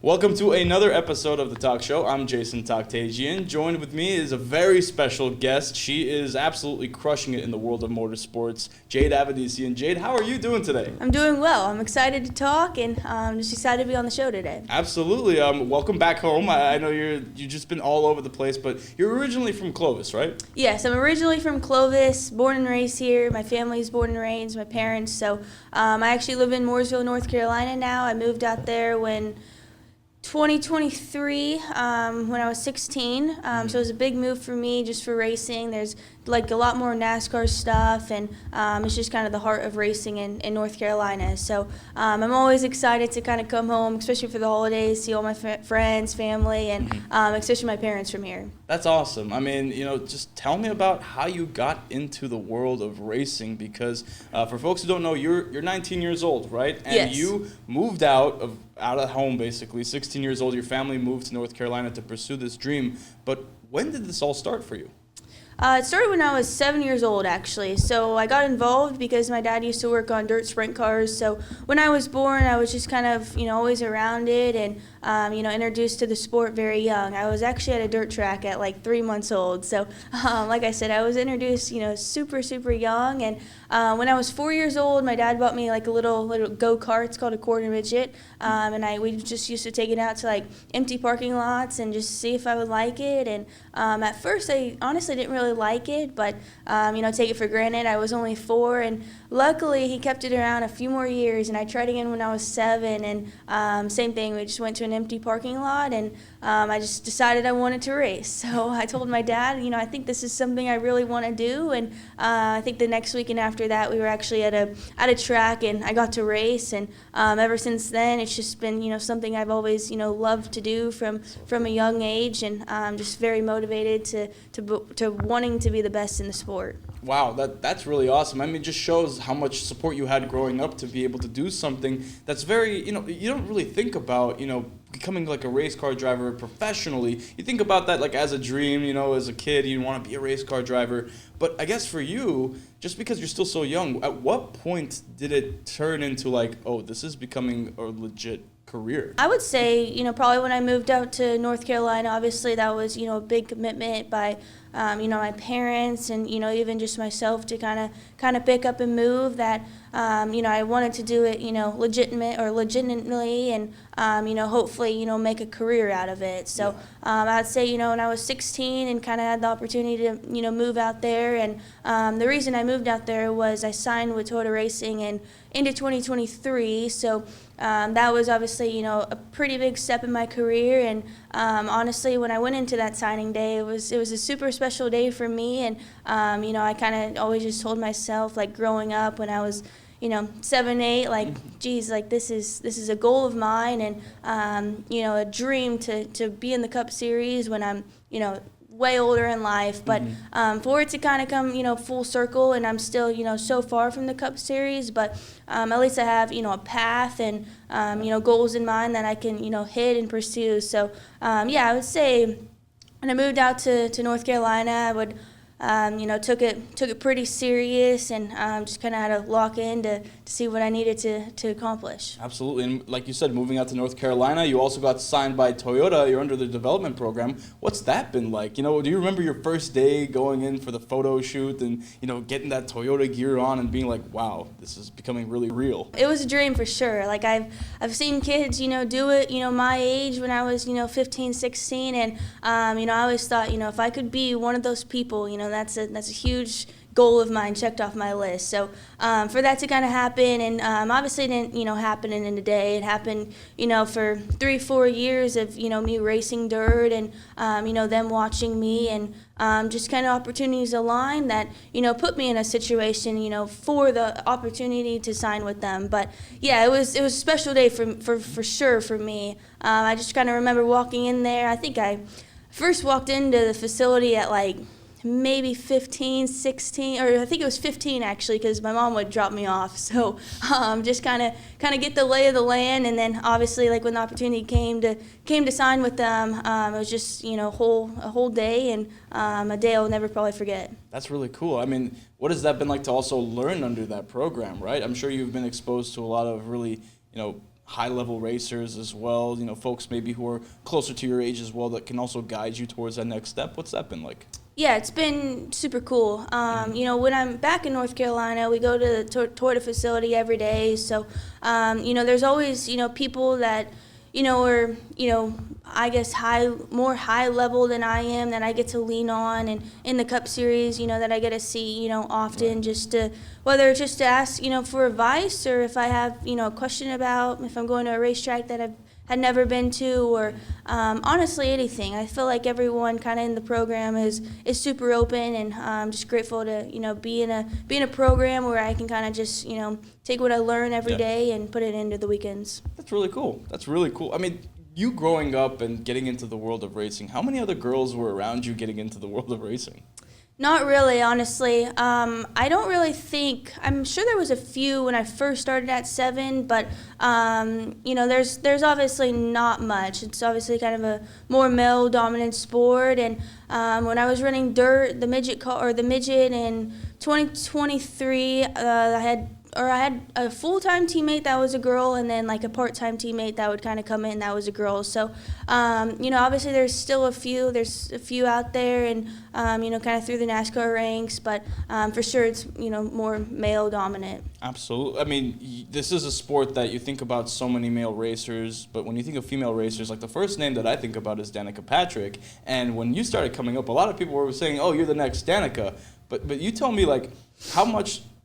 Welcome to another episode of the Talk Show. I'm Jason Takhtadjian. Joined with me is a very special guest. She is absolutely crushing it in the world of motorsports, Jade Avedisian. Jade, how are you doing today? I'm doing well. I'm excited to talk and just excited to be on the show today. Absolutely. Welcome back home. I know you've just been all over the place, but you're originally from Clovis, right? Yes, I'm originally from Clovis, born and raised here. My family's born and raised, my parents. So I actually live in Mooresville, North Carolina now. I moved out there when 2023 when I was 16, so it was a big move for me just for racing. There's like a lot more NASCAR stuff, and it's just kind of the heart of racing in North Carolina. So I'm always excited to kind of come home, especially for the holidays, see all my friends, family, and especially my parents from here. That's awesome. I mean, just tell me about how you got into the world of racing, because for folks who don't know, you're 19 years old, right? And yes. You moved out of home, basically, 16 years old. Your family moved to North Carolina to pursue this dream. But when did this all start for you? It started when I was 7 years old, actually. So I got involved because my dad used to work on dirt sprint cars. So when I was born, I was just kind of, always around it and, introduced to the sport very young. I was actually at a dirt track at like 3 months old. So like I said, I was introduced, super, super young. And when I was 4 years old, my dad bought me like a little go-kart. It's called a quarter midget. And we just used to take it out to like empty parking lots and just see if I would like it. And at first, I honestly didn't really like it, but take it for granted. I was only 4, and luckily he kept it around a few more years, and I tried again when I was 7, and same thing. We just went to an empty parking lot, and I just decided I wanted to race. So I told my dad, I think this is something I really want to do, and I think the next weekend after that, we were actually at a track, and I got to race, and ever since then, it's just been something I've always loved to do from a young age, and just very motivated to wanting to be the best in the sport. Wow, that's really awesome. I mean, it just shows how much support you had growing up to be able to do something that's very, you don't really think about, becoming like a race car driver professionally. You think about that like as a dream, as a kid, you want to be a race car driver. But I guess for you, just because you're still so young, at what point did it turn into like, oh, this is becoming a legit career? I would say, probably when I moved out to North Carolina, obviously that was, a big commitment by, my parents and, even just myself to kind of pick up and move that, I wanted to do it, legitimately and, hopefully, make a career out of it. So I'd say, when I was 16 and kind of had the opportunity to, move out there. And the reason I moved out there was I signed with Toyota Racing into 2023. So that was obviously, a pretty big step in my career. And honestly, when I went into that signing day, it was a super special day for me. And, I kind of always just told myself, like growing up when I was 7, 8, like, geez, like this is a goal of mine and, a dream to be in the Cup Series when I'm, way older in life. But for it to kind of come, full circle, and I'm still, so far from the Cup Series, but at least I have, a path and, goals in mind that I can, hit and pursue. So, I would say when I moved out to North Carolina, I would took it pretty serious and just kind of had to lock in to see what I needed to accomplish. Absolutely. And like you said, moving out to North Carolina, you also got signed by Toyota. You're under the development program. What's that been like? Do you remember your first day going in for the photo shoot and, getting that Toyota gear on and being like, wow, this is becoming really real? It was a dream for sure. Like I've seen kids, do it, my age when I was, 15, 16. And, I always thought, if I could be one of those people, that's a huge goal of mine checked off my list. So for that to kind of happen, and obviously it didn't, happen in a day. It happened, for 3-4 years of, me racing dirt and, them watching me and just kind of opportunities aligned that, put me in a situation, for the opportunity to sign with them. But yeah, it was a special day for sure for me. I just kind of remember walking in there. I think I first walked into the facility at like maybe 15, 16, or I think it was 15 actually, because my mom would drop me off. So just kind of get the lay of the land, and then obviously like when the opportunity came to sign with them, it was just a whole day and a day I'll never probably forget. That's really cool. I mean, what has that been like to also learn under that program, right? I'm sure you've been exposed to a lot of really high-level racers as well, you know, folks maybe who are closer to your age as well that can also guide you towards that next step? What's that been like? Yeah, it's been super cool. You know, when I'm back in North Carolina, we go to the Toyota facility every day. So, you know, there's always, you know, people that, you know, are, you know, I guess more high level than I am that I get to lean on, and in the Cup Series, you know, that I get to see, you know, often, just to, whether it's just to ask, you know, for advice, or if I have, you know, a question about if I'm going to a racetrack that I've had never been to, or honestly anything. I feel like everyone kind of in the program is super open, and I'm just grateful to, you know, be in a program where I can kind of just, you know, take what I learn every day and put it into the weekends. That's really cool. That's really cool. I mean, you growing up and getting into the world of racing, how many other girls were around you getting into the world of racing? Not really, honestly. I don't really think, I'm sure there was a few when I first started at 7, but, you know, there's obviously not much. It's obviously kind of a more male-dominant sport, and when I was running dirt, the midget in 2023, I had a full-time teammate that was a girl, and then like a part-time teammate that would kind of come in that was a girl. So, you know, obviously there's a few out there, and, you know, kind of through the NASCAR ranks, but for sure it's, you know, more male-dominant. Absolutely. I mean, this is a sport that you think about so many male racers, but when you think of female racers, like the first name that I think about is Danica Patrick. And when you started coming up, a lot of people were saying, "Oh, you're the next Danica." But you tell me, like,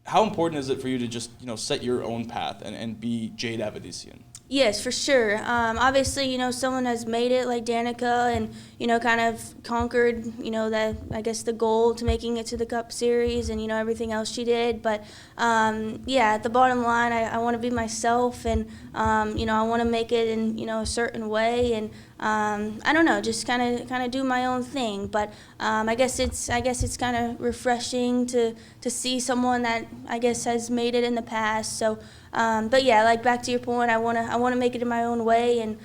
how important is it for you to just, you know, set your own path and be Jade Avedisian? Yes, for sure. Obviously, you know, someone has made it like Danica, and, you know, kind of conquered, you know, I guess the goal to making it to the Cup Series, and, you know, everything else she did. But, yeah, at the bottom line, I want to be myself, and, you know, I want to make it in, you know, a certain way, and, I don't know, just kind of do my own thing. But I guess it's kind of refreshing to see someone that I guess has made it in the past. So, but yeah, like back to your point, I wanna make it in my own way, and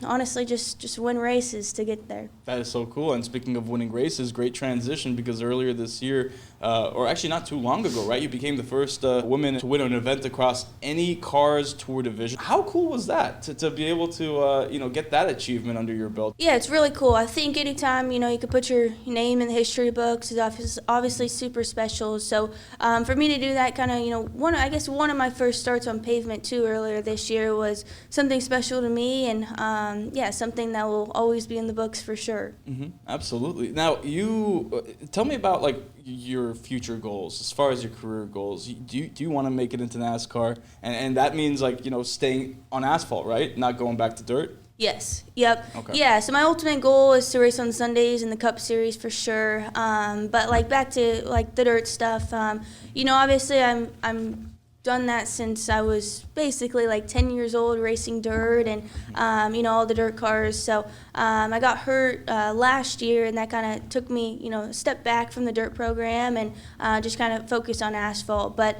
honestly, just win races to get there. That is so cool. And speaking of winning races, great transition, because earlier this year, or actually not too long ago, right, you became the first woman to win an event across any Cars Tour division. How cool was that to be able to you know, get that achievement under your belt? Yeah, it's really cool. I think anytime, you know, you could put your name in the history books is obviously super special. So for me to do that, kind of, you know, one of my first starts on pavement too earlier this year was something special to me, and yeah, something that will always be in the books for sure. Mm-hmm. Absolutely. Now, you tell me about, like, your future goals as far as your career goals. Do you want to make it into NASCAR, and that means, like, you know, staying on asphalt, right, not going back to dirt? Yes. Yep. Okay. Yeah. So my ultimate goal is to race on Sundays in the Cup Series for sure. But like back to like the dirt stuff. You know, obviously I'm done that since I was basically like 10 years old, racing dirt, and you know, all the dirt cars. So I got hurt last year, and that kind of took me, you know, a step back from the dirt program, and just kind of focused on asphalt. But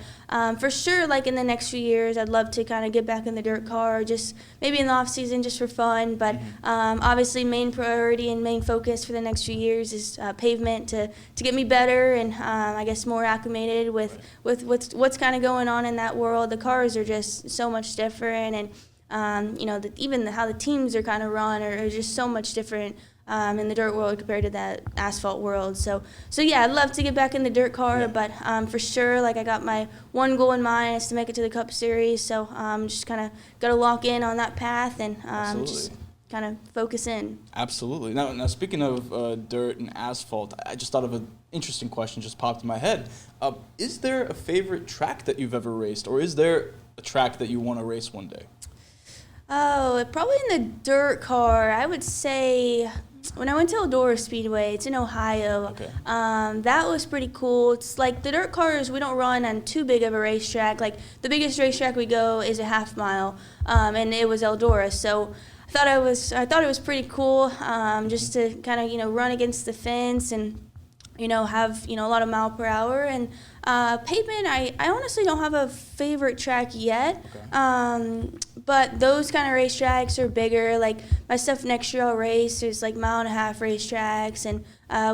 for sure, like in the next few years, I'd love to kind of get back in the dirt car, just maybe in the off season, just for fun. But obviously, main priority and main focus for the next few years is pavement to get me better, and I guess more acclimated with what's kind of going on in that world. The cars are just so much different, and you know, even how the teams are kind of run are just so much different in the dirt world compared to that asphalt world. So yeah, I'd love to get back in the dirt car, but for sure, like, I got my one goal in mind is to make it to the Cup Series. So just kind of got to lock in on that path, and just kind of focus in. Absolutely. Now speaking of dirt and asphalt, I just thought of an interesting question just popped in my head. Is there a favorite track that you've ever raced, or is there a track that you want to race one day? Oh, probably in the dirt car. I would say when I went to Eldora Speedway, it's in Ohio. Okay. That was pretty cool. It's like the dirt cars, we don't run on too big of a racetrack. Like the biggest racetrack we go is a half mile, and it was Eldora. So I thought it was pretty cool, just to kind of, you know, run against the fence and, you know, have, you know, a lot of mile per hour. And pavement, I honestly don't have a favorite track yet. Okay. but those kind of racetracks are bigger. Like my stuff next year I'll race. There's like 1.5 mile racetracks, and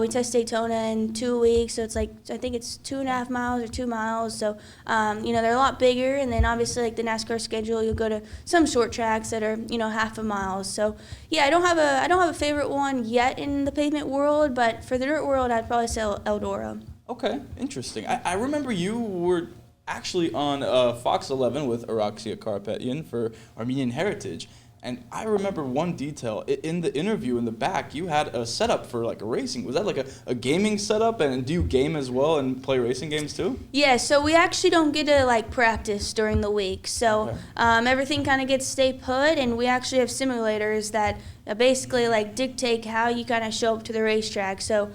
we test Daytona in 2 weeks. So it's like, I think it's 2.5 miles or 2 miles. So they're a lot bigger. And then obviously like the NASCAR schedule, you'll go to some short tracks that are 1/2 mile. So yeah, I don't have a favorite one yet in the pavement world, but for the dirt world, I'd probably say Eldora. Okay, interesting. I remember you were actually on Fox 11 with Araxia Karapetyan for Armenian Heritage. And I remember one detail. In the interview in the back, you had a setup for like a racing. Was that like a gaming setup? And do you game as well and play racing games too? Yeah, so we actually don't get to like practice during the week. So everything kind of gets stay put, and we actually have simulators that basically like dictate how you kind of show up to the racetrack. So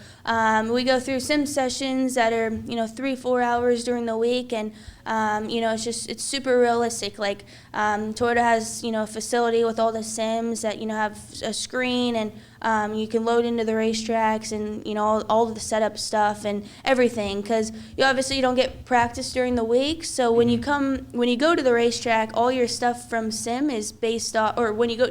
we go through sim sessions that are 3-4 hours during the week, and it's super realistic. Like Toyota has a facility with all the sims that have a screen, and you can load into the racetracks and all of the setup stuff and everything, because you don't get practice during the week. So when you go to the racetrack, all your stuff from sim is based off, or when you go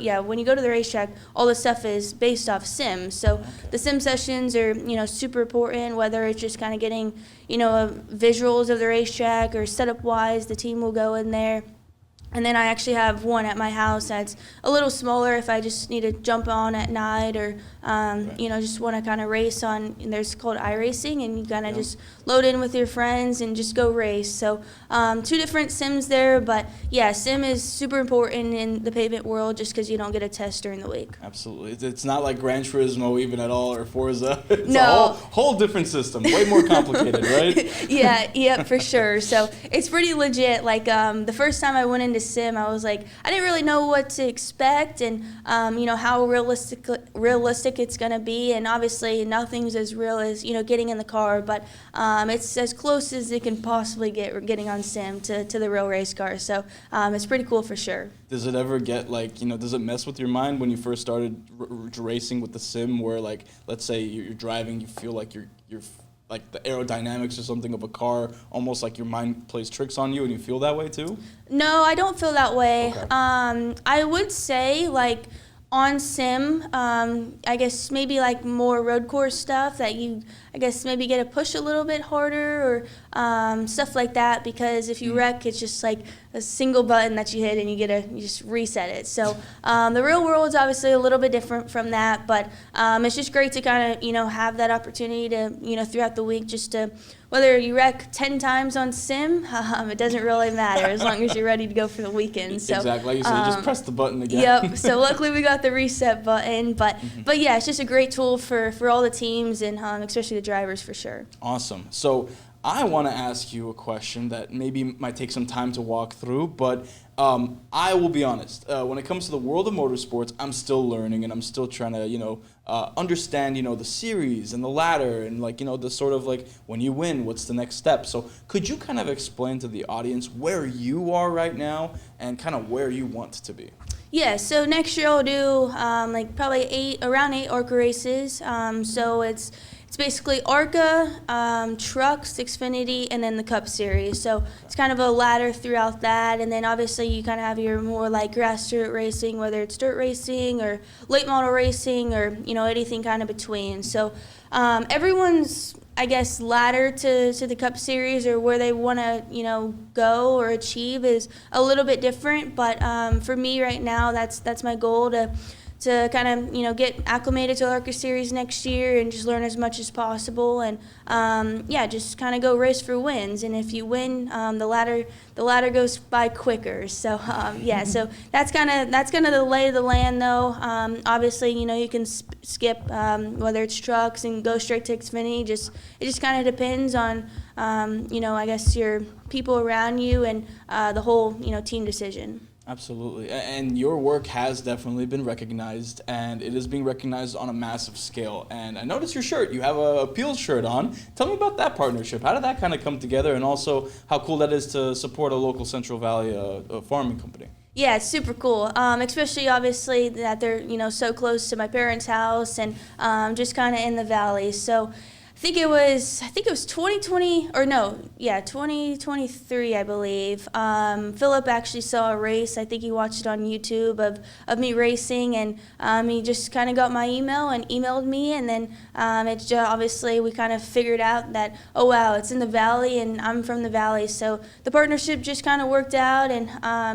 to the racetrack, all the stuff is based off sim. So the sim sessions are super important, whether it's just kind of getting visuals of the racetrack or setup wise, the team will go in there. And then I actually have one at my house that's a little smaller if I just need to jump on at night, or just want to kind of race on. And there's called iRacing, and you kind of just load in with your friends and just go race. So 2 different sims there, but yeah, sim is super important in the pavement world just because you don't get a test during the week. Absolutely, it's not like Gran Turismo even at all, or Forza. It's no. a whole different system, way more complicated, right? Yeah, for sure. So it's pretty legit. Like the first time I went into sim, I was like, I didn't really know what to expect, and how realistic it's gonna be, and obviously nothing's as real as getting in the car, but it's as close as it can possibly get getting on sim to the real race car. So it's pretty cool for sure. Does it ever get like, does it mess with your mind when you first started racing with the sim, where like, let's say you're driving, you feel like you're like the aerodynamics or something of a car, almost like your mind plays tricks on you, and you feel that way too? No, I don't feel that way. Okay. I would say like on sim, I guess maybe like more road course stuff that you, I guess maybe get to push a little bit harder, or stuff like that, because if you wreck, it's just like a single button that you hit and you just reset it. So the real world is obviously a little bit different from that, but it's just great to kind of have that opportunity to throughout the week, just to, whether you wreck 10 times on sim, it doesn't really matter as long as you're ready to go for the weekend. So exactly, like you said, just press the button again. Yep. So luckily we got the reset button, but yeah, it's just a great tool for all the teams, and especially the drivers for sure. Awesome. So I want to ask you a question that maybe might take some time to walk through, but I will be honest. When it comes to the world of motorsports, I'm still learning, and I'm still trying to, understand, the series and the ladder, and like, the sort of like when you win, what's the next step? So could you kind of explain to the audience where you are right now and kind of where you want to be? Yeah, so next year I'll do like probably around 8 ARCA races. So it's basically ARCA, Trucks, Xfinity, and then the Cup Series. So it's kind of a ladder throughout that, and then obviously you kind of have your more like grassroots racing, whether it's dirt racing or late model racing, or anything kind of between. So everyone's, I guess, ladder to the Cup Series, or where they want to go or achieve, is a little bit different. But for me right now, that's my goal, to kind of get acclimated to the ARCA Series next year and just learn as much as possible, and just kind of go race for wins. And if you win, the ladder goes by quicker. So so that's kind of the lay of the land, though. Obviously, you can skip whether it's trucks and go straight to Xfinity. It just kind of depends on I guess your people around you and the whole team decision. Absolutely. And your work has definitely been recognized, and it is being recognized on a massive scale. And I noticed your shirt. You have a Appeals shirt on. Tell me about that partnership. How did that kind of come together, and also how cool that is to support a local Central Valley farming company? Yeah, it's super cool, especially obviously that they're so close to my parents' house, and just kind of in the valley. So think it was 2020 or no, yeah, 2023, I believe. Philip actually saw a race. I think he watched it on YouTube of me racing, and he just kind of got my email and emailed me, and then obviously we kind of figured out that, oh wow, it's in the Valley, and I'm from the Valley, so the partnership just kind of worked out, and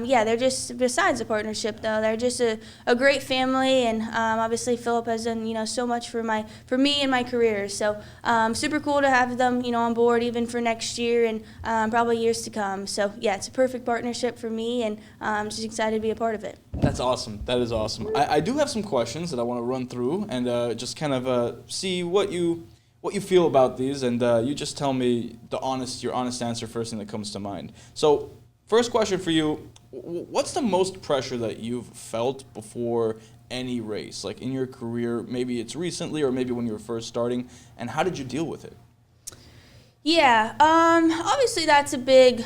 they're just, besides the partnership though, they're just a great family, and obviously Philip has done so much for me and my career, so. Super cool to have them, on board even for next year and probably years to come. So yeah, it's a perfect partnership for me, and I'm just excited to be a part of it. That's awesome. That is awesome. I do have some questions that I want to run through and just kind of see what you feel about these, and you just tell me your honest answer, first thing that comes to mind. So first question for you: what's the most pressure that you've felt before any race, like in your career? Maybe it's recently, or maybe when you were first starting, and how did you deal with it? Yeah, obviously that's a big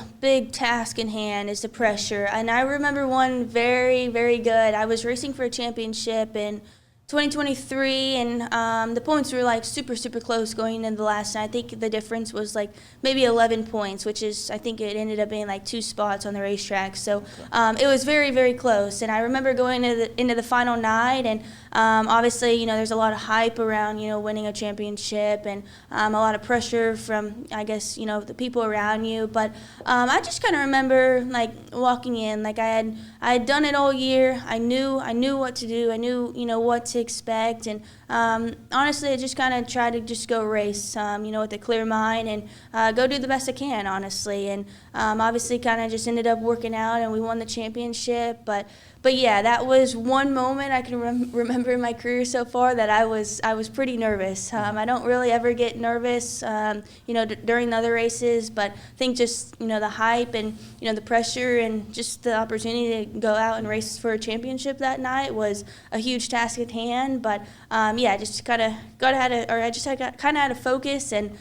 task in hand, is the pressure. And I remember one very, very good. I was racing for a championship in 2023, and the points were like super, super close going into the last night. I think the difference was like maybe 11 points, which is, I think it ended up being like 2 spots on the racetrack. So it was very, very close. And I remember going into the final night, and obviously, there's a lot of hype around, winning a championship, and a lot of pressure from, I guess, the people around you. But I just kind of remember like walking in, like I had done it all year. I knew what to do. I knew, what to expect, and honestly, I just kind of tried to just go race, with a clear mind, and go do the best I can, honestly. And obviously, kind of just ended up working out, and we won the championship. But yeah, that was one moment I can remember in my career so far that I was pretty nervous. I don't really ever get nervous, during the other races, but I think just the hype and the pressure and just the opportunity to go out and race for a championship that night was a huge task at hand. But I just kind of had to focus and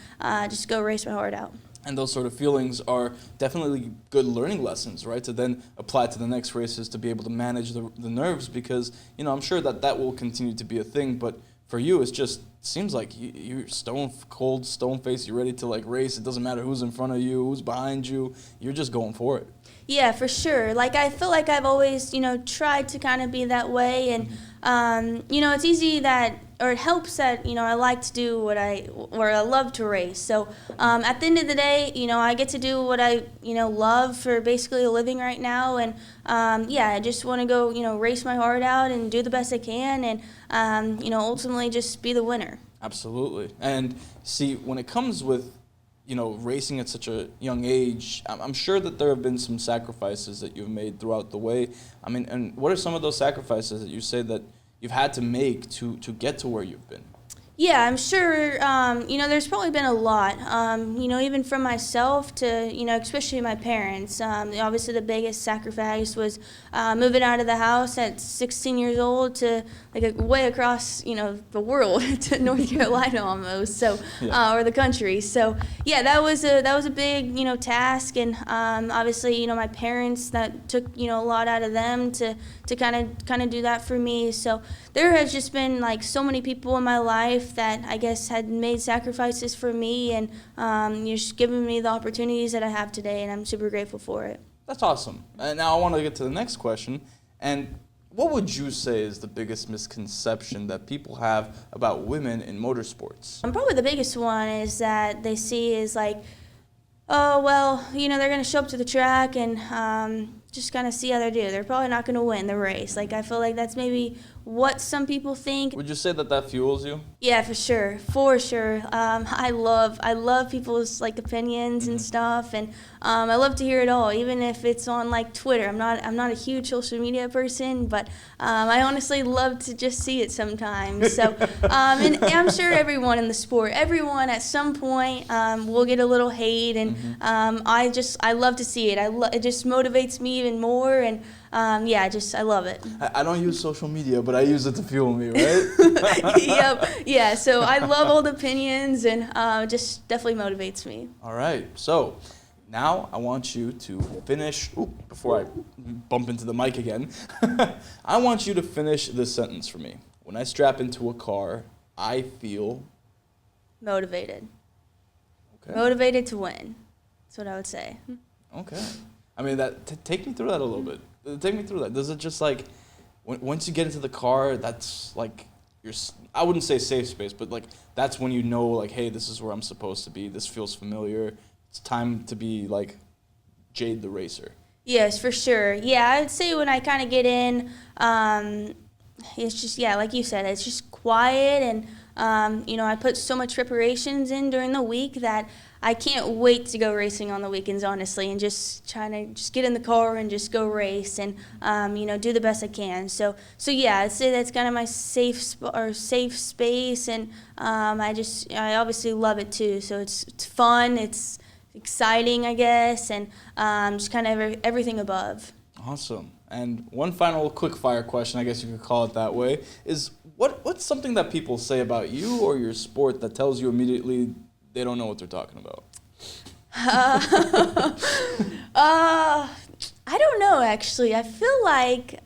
just go race my heart out. And those sort of feelings are definitely good learning lessons, right? To then apply to the next races, to be able to manage the nerves, because, I'm sure that will continue to be a thing. But for you, it just seems like you're stone faced, you're ready to like race. It doesn't matter who's in front of you, who's behind you. You're just going for it. Yeah, for sure. Like, I feel like I've always, tried to kind of be that way. And, it's easy it helps that, I like to do what I love to race. So at the end of the day, I get to do what I, love for basically a living right now. And, I just want to go, race my heart out and do the best I can, and, ultimately just be the winner. Absolutely. And see, when it comes with, racing at such a young age, I'm sure that there have been some sacrifices that you've made throughout the way. I mean, and what are some of those sacrifices that you say that you've had to make to get to where you've been? Yeah, I'm sure, there's probably been a lot, even from myself to, especially my parents. Obviously, the biggest sacrifice was moving out of the house at 16 years old to, like, way across, the world to North Carolina almost, so, or the country. So, yeah, that was a big, task, and obviously, my parents, that took, a lot out of them to kind of do that for me. So there has just been, like, so many people in my life that I guess had made sacrifices for me, and just giving me the opportunities that I have today, and I'm super grateful for it. That's awesome. Now I want to get to the next question. And what would you say is the biggest misconception that people have about women in motorsports? Probably the biggest one is that they see is like, oh, well, they're going to show up to the track and just kind of see how they do. They're probably not going to win the race. Like, I feel like that's maybe what some people think. Would you say that fuels you? Yeah, for sure. I love people's like opinions and stuff, and I love to hear it all, even if it's on like Twitter. I'm not a huge social media person, but I honestly love to just see it sometimes. So, and I'm sure everyone in the sport, everyone at some point will get a little hate, and I love to see it. It just motivates me even more, and I love it. I don't use social media, but I use it to fuel me, right? Yep. Yeah, so I love all the opinions, and just definitely motivates me. All right. So now I want you to finish, before I bump into the mic again, I want you to finish this sentence for me. When I strap into a car, I feel... Motivated. Okay. Motivated to win. That's what I would say. Okay. I mean, take me through that a little bit. Take me through that. Does it just like, once you get into the car, that's like I wouldn't say safe space, but like that's when you know, like, hey, this is where I'm supposed to be. This feels familiar. It's time to be like Jade the racer. Yes, for sure. Yeah, I'd say when I kind of get in, it's just, yeah, like you said, it's just quiet, and I put so much preparations in during the week that I can't wait to go racing on the weekends, honestly, and just trying to just get in the car and just go race and do the best I can. So yeah, I'd say that's kind of my safe space, and I obviously love it too. So it's fun, it's exciting, I guess, and just kind of everything above. Awesome. And one final quick fire question, I guess you could call it that way, is what's something that people say about you or your sport that tells you immediately they don't know what they're talking about? I don't know, actually. I feel like,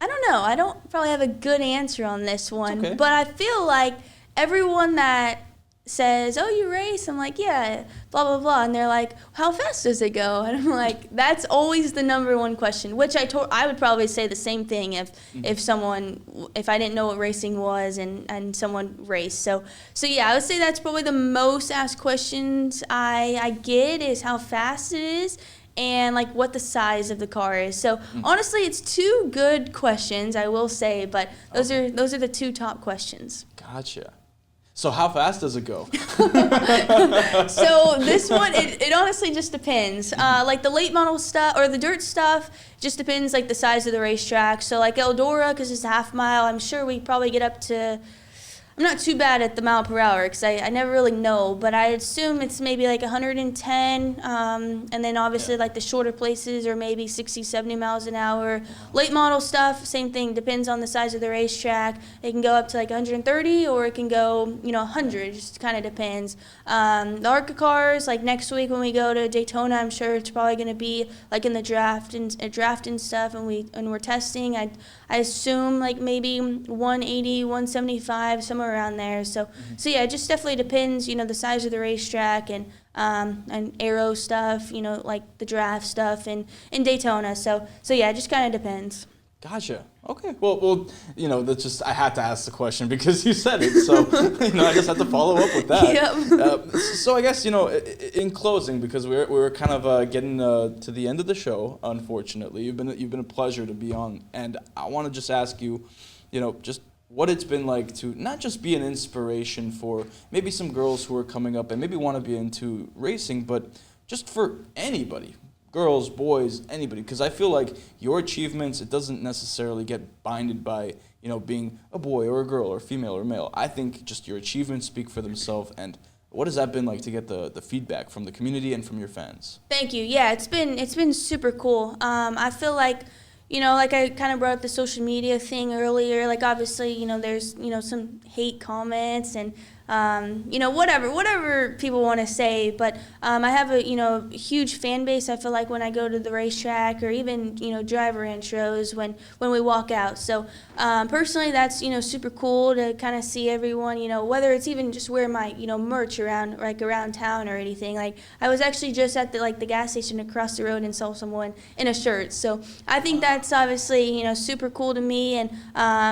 I don't know. I don't probably have a good answer on this one. Okay. But I feel like everyone that says, oh, you race? I'm like, yeah, blah, blah, blah. And they're like, how fast does it go? And I'm like, that's always the number one question, which I would probably say the same thing if I didn't know what racing was and someone raced. So yeah, I would say that's probably the most asked questions I get, is how fast it is and like what the size of the car is. So honestly, it's two good questions, I will say, but those are the two top questions. Gotcha. So how fast does it go? So this one, it honestly just depends. Like the late model stuff or the dirt stuff, just depends like the size of the racetrack. So like Eldora, because it's a half mile, I'm sure we probably get up to, I'm not too bad at the mile per hour because I never really know, but I assume it's maybe like 110, and then obviously like the shorter places are maybe 60, 70 miles an hour. Late model stuff, same thing, depends on the size of the racetrack. It can go up to like 130 or it can go, 100, just kind of depends. The ARCA cars, like next week when we go to Daytona, I'm sure it's probably going to be like in the draft and stuff, and we're testing. I assume like maybe 180, 175, somewhere around there. So yeah, it just definitely depends, the size of the racetrack and aero stuff, like the draft stuff in Daytona. So yeah, it just kind of depends. Gotcha. Okay. Well, that's just, I had to ask the question because you said it. So, I just had to follow up with that. Yep. So I guess, in closing, because we're kind of getting to the end of the show, unfortunately. You've been a pleasure to be on, and I want to just ask you, just what it's been like to not just be an inspiration for maybe some girls who are coming up and maybe want to be into racing, but just for anybody. Girls, boys, anybody, because I feel like your achievements, it doesn't necessarily get binded by, being a boy or a girl or female or male. I think just your achievements speak for themselves. And what has that been like to get the feedback from the community and from your fans? Thank you. Yeah, it's been super cool. I feel like, like I kind of brought up the social media thing earlier, like obviously, there's, some hate comments and, whatever people want to say, but I have a huge fan base. I feel like when I go to the racetrack or even driver intros when we walk out. So personally, that's super cool to kind of see everyone. Whether it's even just wear my merch around town or anything. Like I was actually just at the gas station across the road and saw someone in a shirt. So I think that's obviously super cool to me, and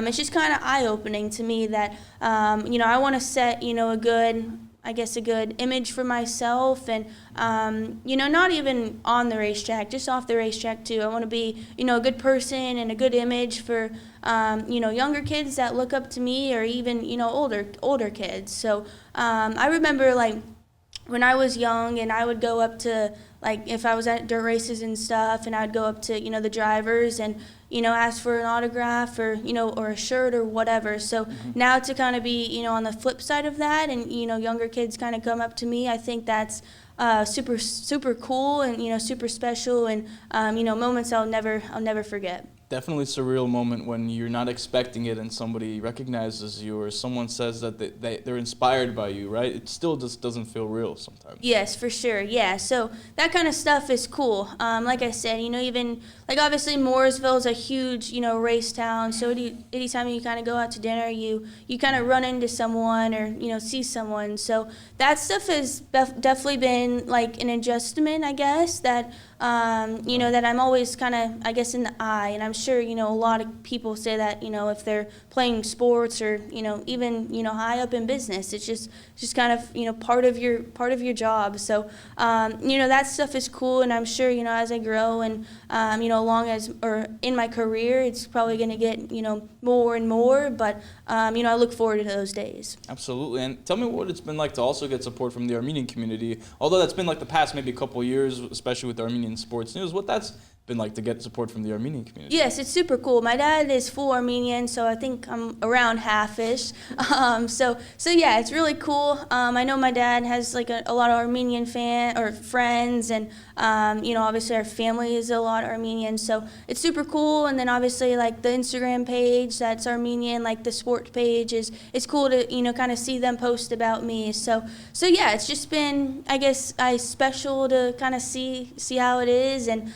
it's just kind of eye opening to me that I want to set a good image for myself, and not even on the racetrack, just off the racetrack too. I want to be a good person and a good image for younger kids that look up to me, or even older kids. So I remember when I was young, and I would go up to if I was at dirt races and stuff, and I'd go up to the drivers and ask for an autograph or or a shirt or whatever. So now to kind of be on the flip side of that, and younger kids kind of come up to me, I think that's super cool and super special, and moments I'll never forget. Definitely surreal moment when you're not expecting it and somebody recognizes you or someone says that they're inspired by you, right? It still just doesn't feel real sometimes. Yes, for sure. Yeah, so that kind of stuff is cool. Like I said, even like obviously Mooresville is a huge, race town. So anytime you kind of go out to dinner, you kind of run into someone or see someone. So that stuff has definitely been like an adjustment, I guess. That that I'm always kind of, I guess, in the eye, and I'm sure a lot of people say that if they're playing sports or even high up in business, it's just kind of part of your job. So that stuff is cool, and I'm sure as I grow and along as or in my career, it's probably going to get more and more. But I look forward to those days. Absolutely. And tell me what it's been like to also get support from the Armenian community. Although that's been like the past maybe couple of years, especially with Armenian sports news, what that's been like to get support from the Armenian community. Yes, it's super cool. My dad is full Armenian, so I think I'm around half-ish. So yeah, it's really cool. I know my dad has like a lot of Armenian friends, and obviously our family is a lot Armenian, so it's super cool. And then obviously like the Instagram page that's Armenian, like the sports page it's cool to kind of see them post about me. So yeah, it's just been, I guess, special to kind of see how it is, and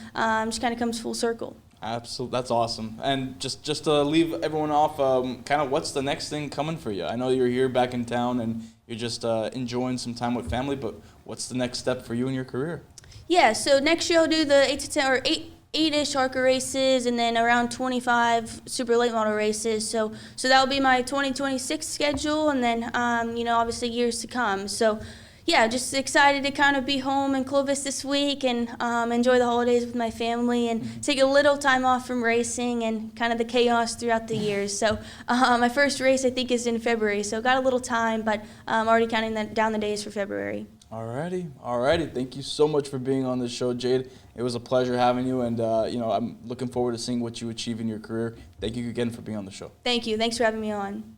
just kind of comes full circle. Absolutely, that's awesome. And just to leave everyone off, kind of what's the next thing coming for you? I know you're here back in town and you're just enjoying some time with family, but what's the next step for you in your career? Yeah, so next year I'll do the 8 to 10 or 8-ish ARCA races, and then around 25 super late model races. So that'll be my 2026 schedule, and then obviously years to come. So yeah, just excited to kind of be home in Clovis this week and enjoy the holidays with my family and take a little time off from racing and kind of the chaos throughout the years. So my first race, I think, is in February, so got a little time, but I'm already counting down the days for February. Alrighty. Thank you so much for being on the show, Jade. It was a pleasure having you, and I'm looking forward to seeing what you achieve in your career. Thank you again for being on the show. Thank you. Thanks for having me on.